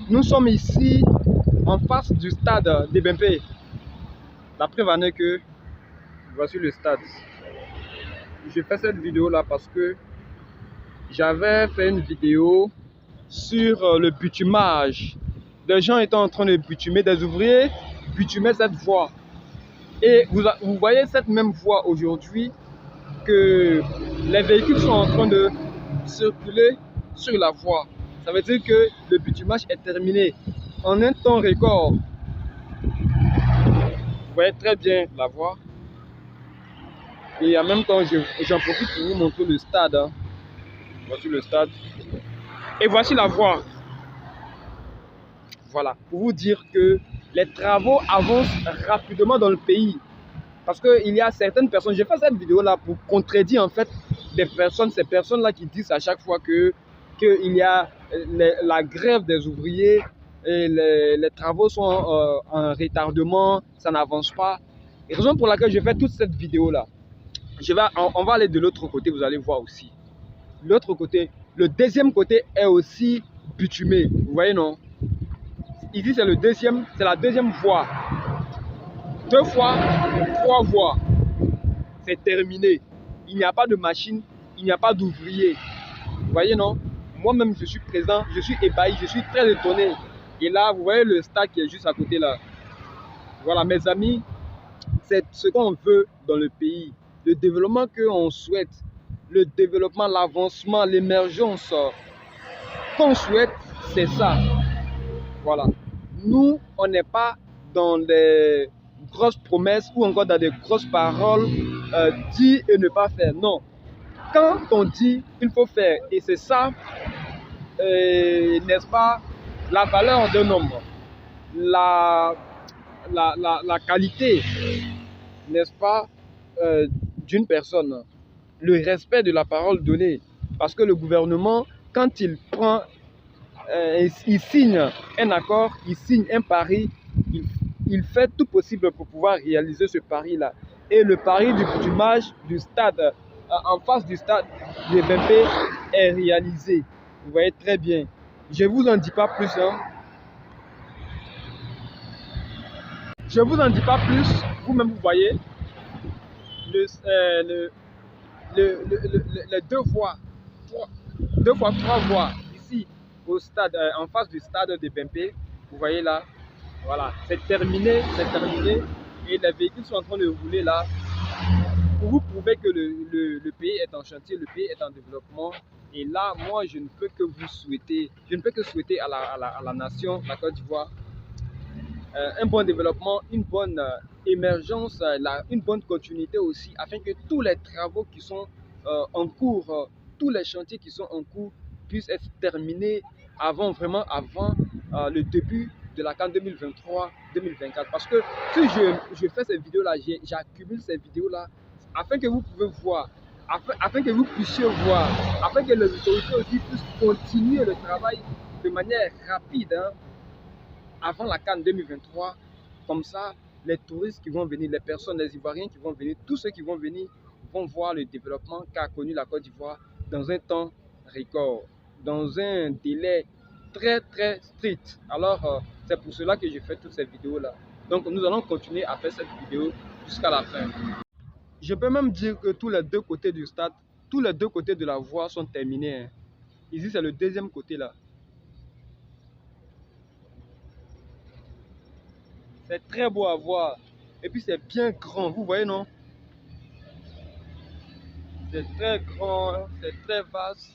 Nous sommes ici en face du stade de Bempé. La preuve en est que voici le stade. Je fais cette vidéo là parce que j'avais fait une vidéo sur le bitumage. Des gens étaient en train de bitumer, des ouvriers bitumaient cette voie. Et vous voyez cette même voie aujourd'hui que les véhicules sont en train de circuler sur la voie. Ça veut dire que le bitumage est terminé en un temps record. Vous voyez très bien la voie. Et en même temps, j'en profite pour vous montrer le stade. Hein. Voici le stade. Et voici la voie. Voilà, pour vous dire que les travaux avancent rapidement dans le pays. Parce qu'il y a certaines personnes, j'ai fait cette vidéo là pour contredire en fait ces personnes là qui disent à chaque fois qu'il y a la grève des ouvriers et les travaux sont en retardement, ça n'avance pas. Et raison pour laquelle je fais toute cette vidéo là, on va aller de l'autre côté, vous allez voir aussi. L'autre côté, le deuxième côté est aussi bitumé, vous voyez non? Ici c'est la deuxième voie. 2 fois, 3 voies. C'est terminé. Il n'y a pas de machine, il n'y a pas d'ouvrier. Vous voyez non? Moi-même je suis présent, je suis ébahi, je suis très étonné. Et là, vous voyez le stade qui est juste à côté là. Voilà mes amis, c'est ce qu'on veut dans le pays. Le développement qu'on souhaite, le développement, l'avancement, l'émergence qu'on souhaite, c'est ça. Voilà. Nous, on n'est pas dans des grosses promesses ou encore dans des grosses paroles, dire et ne pas faire. Non. Quand on dit, il faut faire. Et c'est ça, n'est-ce pas, la valeur d'un homme, la qualité, n'est-ce pas, d'une personne, le respect de la parole donnée. Parce que le gouvernement, quand il prend, il signe un accord, il signe un pari, il fait tout possible pour pouvoir réaliser ce pari-là. Et le pari du bitumage du stade, en face du stade de Bempé, est réalisé. Vous voyez très bien. Je ne vous en dis pas plus. Hein. Je ne vous en dis pas plus. Vous-même, vous voyez les 2 voies, 2 fois 3 voies ici au stade, en face du stade de Bempé. Vous voyez là, voilà, c'est terminé. Et les véhicules sont en train de rouler là pour vous prouver que le pays est en chantier, le pays est en développement. Et là, moi, je ne peux que vous souhaiter, à la nation, la Côte d'Ivoire, un bon développement, une bonne émergence, une bonne continuité aussi, afin que tous les travaux qui sont en cours, tous les chantiers qui sont en cours puissent être terminés vraiment avant le début de la CAN 2023-2024. Parce que si je fais ces vidéos-là, j'accumule ces vidéos-là afin que vous pouvez voir, afin que vous puissiez voir, afin que les autorités aussi puissent continuer le travail de manière rapide. Hein, avant la CAN 2023, comme ça, les touristes qui vont venir, les personnes, les Ivoiriens qui vont venir, tous ceux qui vont venir vont voir le développement qu'a connu la Côte d'Ivoire dans un temps record, dans un délai très très strict. Alors, c'est pour cela que je fais toutes ces vidéos-là. Donc, nous allons continuer à faire cette vidéo jusqu'à la fin. Je peux même dire que tous les 2 côtés du stade, tous les 2 côtés de la voie sont terminés. Hein. Ici, c'est le deuxième côté là. C'est très beau à voir. Et puis c'est bien grand, vous voyez non? C'est très grand, c'est très vaste.